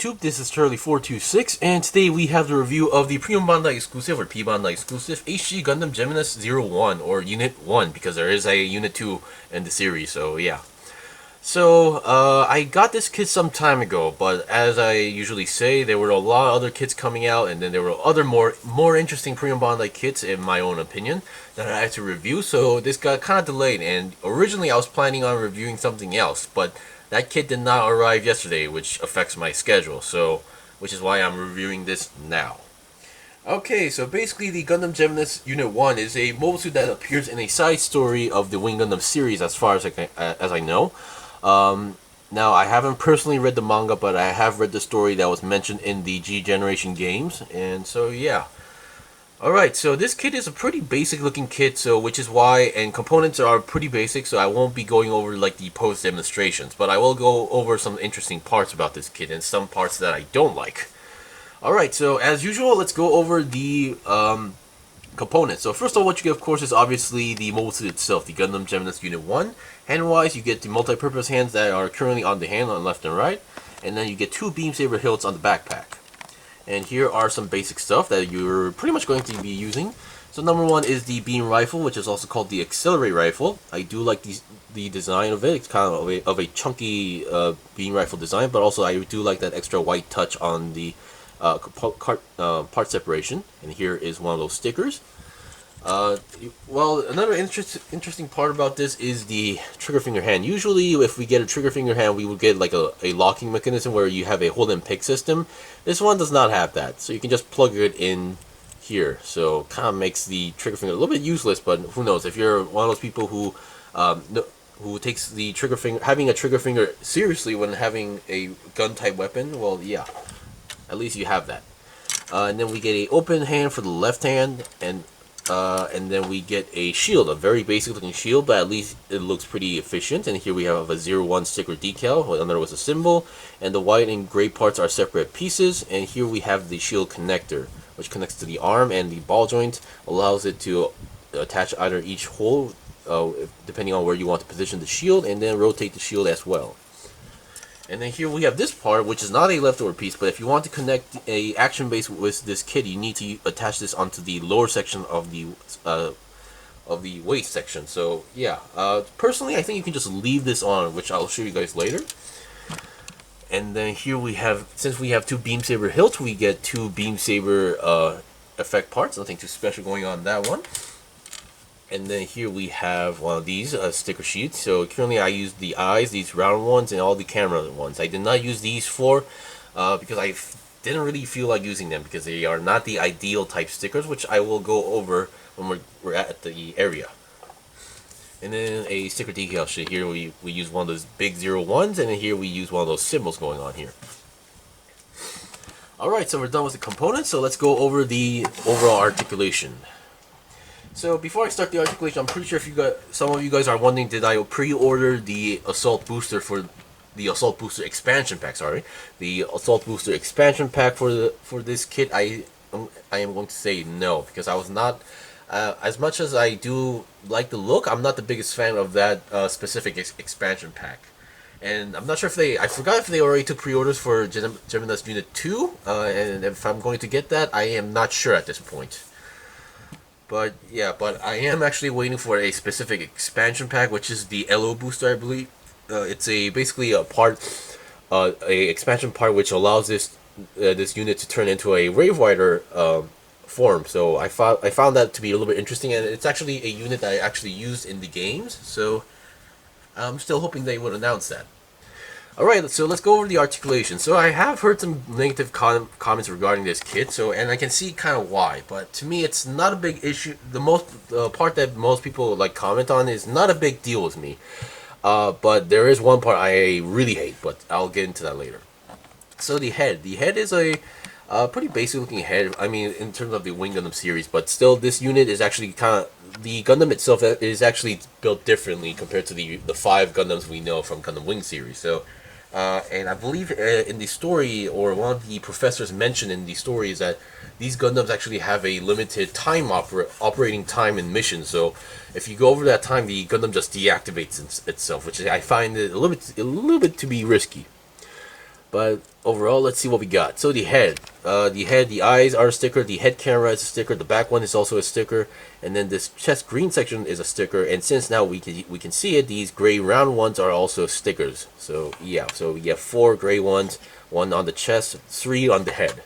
YouTube? This is Charlie426, and today we have the review of the P-Bandai exclusive, or P-Bandai exclusive, HD Gundam Geminass 01, or Unit 1, because there is a Unit 2 in the series, so yeah. So, I got this kit some time ago, but as I usually say, there were a lot of other kits coming out, and then there were other more interesting P-Bandai kits, in my own opinion, that I had to review, so this got kind of delayed, and originally I was planning on reviewing something else, but that kit did not arrive yesterday, which affects my schedule, so which is why I'm reviewing this now. Okay, so basically the Gundam Geminass Unit 1 is a mobile suit that appears in a side story of the Wing Gundam series as far as I know. Now, I haven't personally read the manga, but I have read the story that was mentioned in the G Generation games, and so yeah. Alright, so this kit is a pretty basic looking kit, so which is why, and components are pretty basic, so I won't be going over like the post demonstrations, but I will go over some interesting parts about this kit and some parts that I don't like. Alright, so as usual, let's go over the components. So first of all, what you get, of course, is obviously the mobile suit itself, the Gundam Geminass Unit 1. Hand-wise, you get the multi-purpose hands that are currently on the hand on left and right, and then you get two beam saber hilts on the backpack. And here are some basic stuff that you're pretty much going to be using. So number one is the beam rifle, which is also called the accelerate rifle. I do like the design of it. It's kind of a chunky beam rifle design, but also I do like that extra white touch on the part separation. And here is one of those stickers. Well, another interesting part about this is the trigger finger hand. Usually, if we get a trigger finger hand, we would get like a locking mechanism where you have a hold and pick system. This one does not have that, so you can just plug it in here. So, kind of makes the trigger finger a little bit useless, but who knows? If you're one of those people who takes the trigger finger, having a trigger finger seriously when having a gun type weapon, well, yeah, at least you have that. And then we get a open hand for the left hand, and then we get a shield, a very basic looking shield, but at least it looks pretty efficient. And here we have a 01 sticker decal, under was a symbol, and the white and gray parts are separate pieces. And here we have the shield connector, which connects to the arm, and the ball joint allows it to attach either each hole, depending on where you want to position the shield, and then rotate the shield as well. And then here we have this part, which is not a leftover piece, but if you want to connect a action base with this kit, you need to attach this onto the lower section of the waist section. So yeah, personally, I think you can just leave this on, which I'll show you guys later. And then here we have, since we have two beam saber hilts, we get two beam saber effect parts. Nothing too special going on that one. And then here we have one of these sticker sheets. So currently I use the eyes, these round ones, and all the camera ones. I did not use these four because I didn't really feel like using them because they are not the ideal type stickers, which I will go over when we're at the area. And then a sticker decal sheet. Here we use one of those big 01s, and then here we use one of those symbols going on here. Alright, so we're done with the components, so let's go over the overall articulation. So before I start the articulation, I'm pretty sure some of you guys are wondering, did I pre-order the Assault Booster for the Assault Booster Expansion Pack? Sorry, the Assault Booster Expansion Pack for this kit. I am going to say no, because I was not, as much as I do like the look, I'm not the biggest fan of that specific expansion pack. And I'm not sure if I forgot if they already took pre-orders for Geminass Unit 2, and if I'm going to get that, I am not sure at this point. But yeah, but I am actually waiting for a specific expansion pack, which is the P.O Booster, I believe. It's basically a expansion part which allows this unit to turn into a Wave Rider form. So I found that to be a little bit interesting, and it's actually a unit that I actually used in the games. So I'm still hoping they would announce that. Alright, so let's go over the articulation. So I have heard some negative comments regarding this kit, and I can see kind of why, but to me it's not a big issue. The part that most people like comment on is not a big deal with me. But there is one part I really hate, but I'll get into that later. So the head is a pretty basic looking head, I mean, in terms of the Wing Gundam series, but still this unit is actually kind of, the Gundam itself is actually built differently compared to the 5 Gundams we know from Gundam Wing series. So and I believe in the story, or one of the professors mentioned in the story, is that these Gundams actually have a limited operating time in missions. So if you go over that time, the Gundam just deactivates itself, which I find it a little bit to be risky. But overall, let's see what we got. So the head, the eyes are a sticker. The head camera is a sticker. The back one is also a sticker, and then this chest green section is a sticker. And since now we can see it, these gray round ones are also stickers. So yeah, so we have 4 gray ones, 1 on the chest, 3 on the head.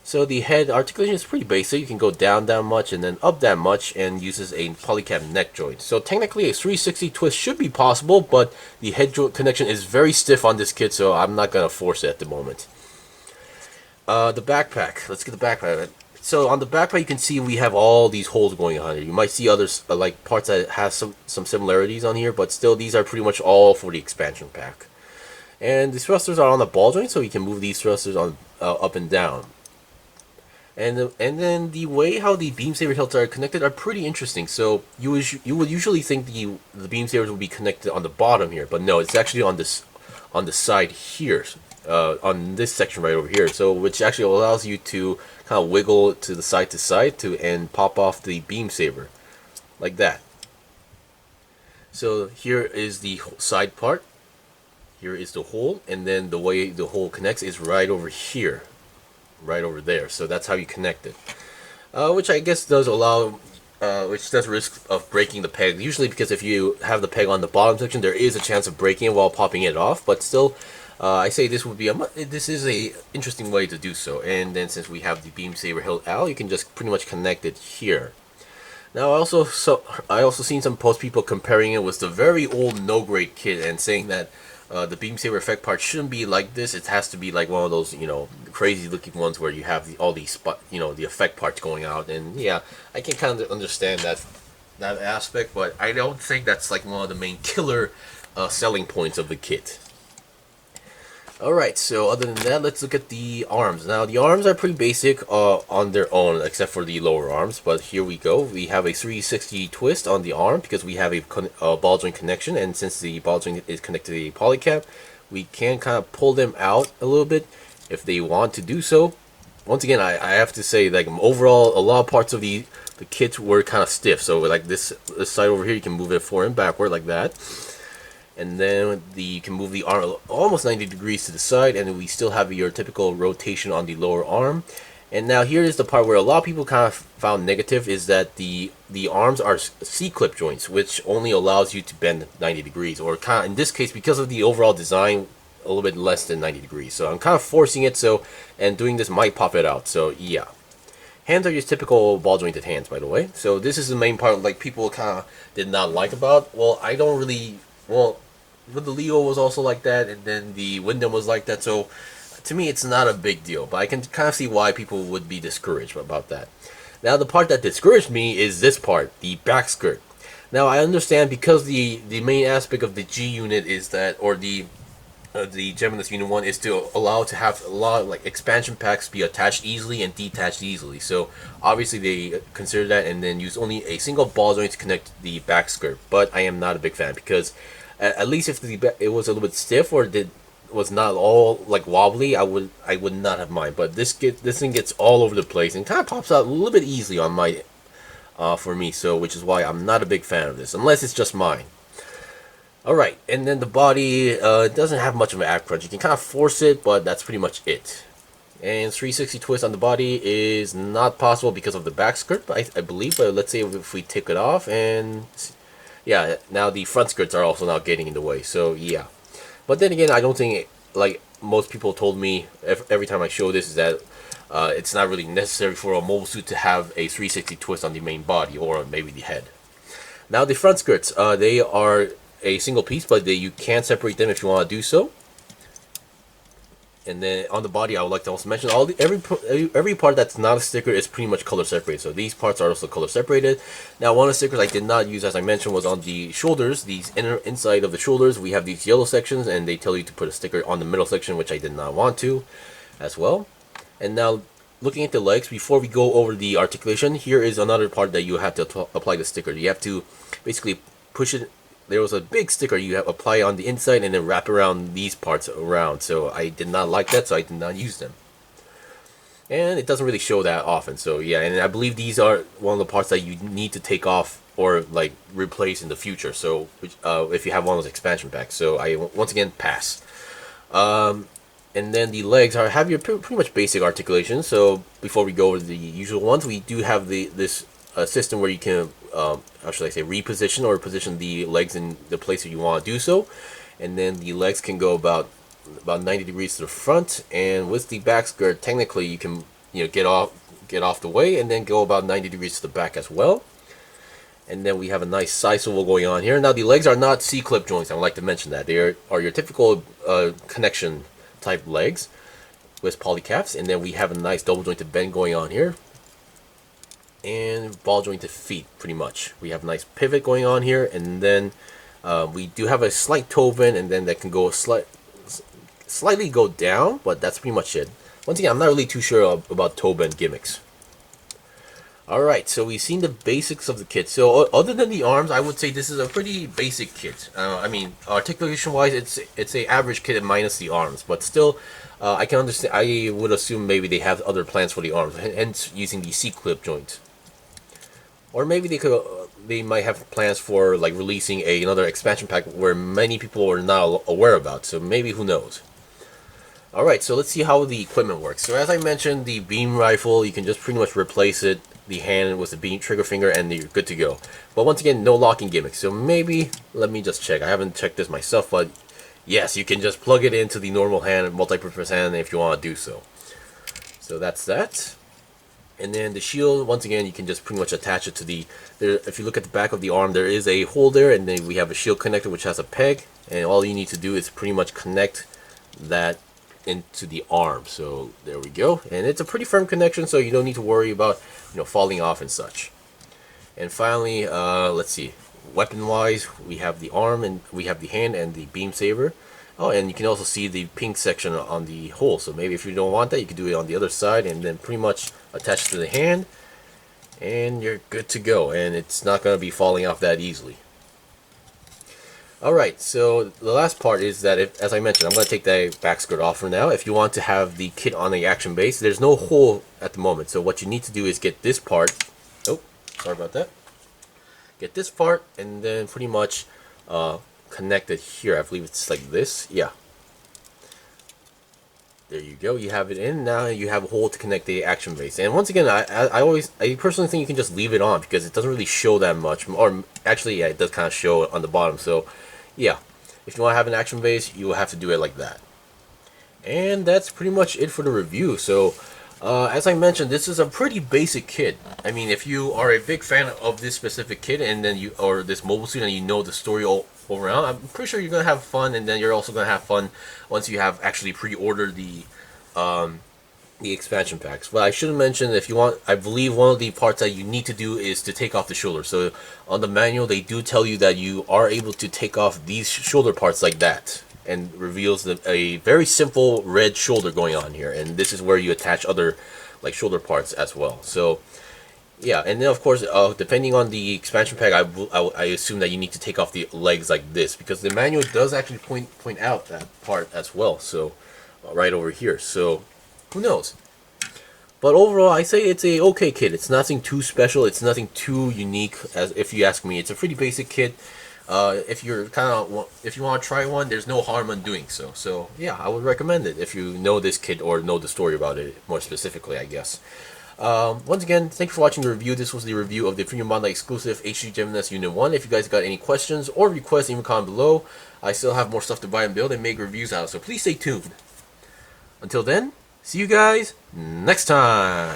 So the head articulation is pretty basic. You can go down that much and then up that much, and uses a polycap neck joint. So technically a 360 twist should be possible, but the head joint connection is very stiff on this kit, so I'm not going to force it at the moment. The backpack. Let's get the backpack. So on the backpack you can see we have all these holes going on here. You might see others like parts that have some similarities on here, but still these are pretty much all for the expansion pack. And the thrusters are on the ball joint, so you can move these thrusters on up and down. And then the way how the beam saber hilts are connected are pretty interesting. So you would usually think the beam sabers would be connected on the bottom here, but no, it's actually on the side here, on this section right over here. So which actually allows you to kind of wiggle to the side and pop off the beam saber like that. So here is the side part. Here is the hole, and then the way the hole connects is right over here. Right over there, so that's how you connect it, which I guess does allow, which does risk of breaking the peg, usually because if you have the peg on the bottom section there is a chance of breaking it while popping it off, but still I say this would be this is a interesting way to do so. And then since we have the beam saber hilt out, you can just pretty much connect it here. Now I also seen some post people comparing it with the very old no grade kit and saying that the beam saber effect part shouldn't be like this. It has to be like one of those, you know, crazy looking ones where you have all these the effect parts going out. And yeah, I can kind of understand that aspect, but I don't think that's like one of the main killer selling points of the kit. Alright, so other than that, let's look at the arms. Now, the arms are pretty basic on their own, except for the lower arms, but here we go. We have a 360 twist on the arm because we have a ball joint connection, and since the ball joint is connected to the polycap, we can kind of pull them out a little bit if they want to do so. Once again, I have to say, like, overall, a lot of parts of the kit were kind of stiff, so like this side over here, you can move it forward and backward like that. And then you can move the arm almost 90 degrees to the side, and we still have your typical rotation on the lower arm. And now here is the part where a lot of people kind of found negative, is that the arms are C-clip joints, which only allows you to bend 90 degrees, or kind of, in this case, because of the overall design, a little bit less than 90 degrees. So I'm kind of forcing it, and doing this might pop it out. So yeah. Hands are just typical ball jointed hands, by the way. So this is the main part like people kind of did not like about. Well, I don't really, the Leo was also like that, and then the Windam was like that, so to me it's not a big deal, but I can kind of see why people would be discouraged about that. Now the part that discouraged me is this part, the back skirt. Now I understand because the main aspect of the G unit is that, or the Geminass Unit 1 is to allow to have a lot of like expansion packs be attached easily and detached easily. So obviously they consider that and then use only a single ball joint to connect the back skirt. But I am not a big fan because at least if it was a little bit stiff or was not all like wobbly, I would not have mind. But this thing gets all over the place and kind of pops out a little bit easily on my for me. So which is why I'm not a big fan of this, unless it's just mine. Alright, and then the body doesn't have much of an act crunch. You can kind of force it, but that's pretty much it. And 360 twist on the body is not possible because of the back skirt, I believe. But let's say if we take it off, and yeah, now the front skirts are also now getting in the way. So yeah, but then again, I don't think, like most people told me every time I show this, is that it's not really necessary for a mobile suit to have a 360 twist on the main body or maybe the head. Now the front skirts, they are a single piece, but you can separate them if you want to do so. And then on the body, I would like to also mention every part that's not a sticker is pretty much color separated. So these parts are also color separated. Now one of the stickers I did not use, as I mentioned, was on the shoulders. These inside of the shoulders, we have these yellow sections, and they tell you to put a sticker on the middle section, which I did not want to as well. And now looking at the legs, before we go over the articulation, here is another part that you have to apply the sticker. You have to basically push it. There was a big sticker you have to apply on the inside and then wrap around these parts around. So I did not like that, so I did not use them. And it doesn't really show that often. So yeah, and I believe these are one of the parts that you need to take off or like replace in the future. So if you have one of those expansion packs. So I once again pass. And then the legs have your pretty much basic articulation. So before we go over the usual ones, we do have this system where you can, how should I say, reposition or position the legs in the place that you want to do so. And then the legs can go about 90 degrees to the front, and with the back skirt, technically you can get off the way and then go about 90 degrees to the back as well. And then we have a nice side swivel going on here. Now the legs are not C-clip joints. I would like to mention that they are your typical connection type legs with polycaps. And then we have a nice double jointed bend going on here, and ball jointed feet. Pretty much we have a nice pivot going on here, and then we do have a slight toe bend, and then that can go slightly go down, but that's pretty much it. Once again, I'm not really too sure about toe bend gimmicks. Alright, so we've seen the basics of the kit. So other than the arms, I would say this is a pretty basic kit. I mean, articulation wise, it's a average kit minus the arms, but still, I can understand. I would assume maybe they have other plans for the arms, hence using the C-clip joint. Or maybe they might have plans for like releasing another expansion pack where many people are not aware about. So maybe, who knows. Alright, so let's see how the equipment works. So as I mentioned, the beam rifle, you can just pretty much replace the hand with the beam trigger finger, and you're good to go. But once again, no locking gimmicks. So maybe, let me just check. I haven't checked this myself, but yes, you can just plug it into the normal hand, multi-purpose hand, if you want to do so. So that's that. And then the shield, once again, you can just pretty much attach it to if you look at the back of the arm, there is a hole there, and then we have a shield connector which has a peg, and all you need to do is pretty much connect that into the arm. So there we go, and it's a pretty firm connection, so you don't need to worry about falling off and such. And finally, let's see, weapon wise, we have the arm, and we have the hand and the beam saber. Oh, and you can also see the pink section on the hole, so maybe if you don't want that, you can do it on the other side, and then pretty much attach to the hand, and you're good to go, and it's not going to be falling off that easily. Alright, so the last part is that, as I mentioned, I'm going to take the back skirt off for now. If you want to have the kit on the action base, there's no hole at the moment. So what you need to do is get this part. Oh, sorry about that. Get this part and then pretty much connect it here. I believe it's like this. Yeah. There you go. You have it in. Now you have a hole to connect the action base. And once again, I personally think you can just leave it on because it doesn't really show that much. Or actually, yeah, it does kind of show on the bottom. So yeah, if you want to have an action base, you will have to do it like that. And that's pretty much it for the review. So as I mentioned, this is a pretty basic kit. I mean, if you are a big fan of this specific kit, and then or this mobile suit, and you know the story all around, I'm pretty sure you're gonna have fun. And then you're also gonna have fun once you have actually pre-ordered the expansion packs. But I should mention, if you want, I believe one of the parts that you need to do is to take off the shoulder. So on the manual, they do tell you that you are able to take off these shoulder parts like that, and reveals a very simple red shoulder going on here. And this is where you attach other like shoulder parts as well. So yeah, and then of course, depending on the expansion pack, I assume that you need to take off the legs like this, because the manual does actually point out that part as well. So right over here. So who knows? But overall, I say it's a okay kit. It's nothing too special. It's nothing too unique, as if you ask me. It's a pretty basic kit. If you want to try one, there's no harm in doing so. So yeah, I would recommend it if you know this kit or know the story about it more specifically, I guess. Once again, thank you for watching the review. This was the review of the P-Bandai exclusive HD Geminass Unit 1. If you guys got any questions or requests, even comment below. I still have more stuff to buy and build and make reviews out, so please stay tuned. Until then, see you guys next time.